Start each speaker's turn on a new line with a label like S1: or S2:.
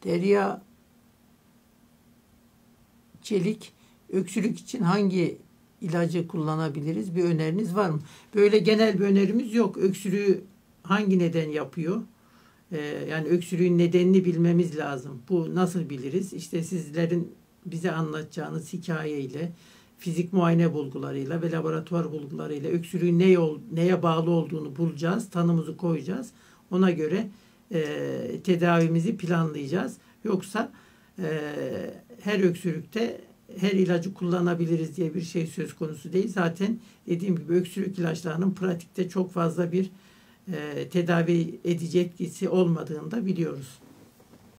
S1: Derya Çelik, öksürük için hangi ilacı kullanabiliriz? Bir öneriniz var mı? Böyle genel bir önerimiz yok. Öksürüğü hangi neden yapıyor? Yani öksürüğün nedenini bilmemiz lazım. Bu nasıl biliriz? İşte sizlerin bize anlatacağınız hikayeyle, fizik muayene bulgularıyla ve laboratuvar bulgularıyla öksürüğün neye bağlı olduğunu bulacağız, tanımızı koyacağız. Ona göre tedavimizi planlayacağız. Yoksa her öksürükte her ilacı kullanabiliriz diye bir şey söz konusu değil. Zaten dediğim gibi öksürük ilaçlarının pratikte çok fazla bir tedavi edici etkisi olmadığını da biliyoruz.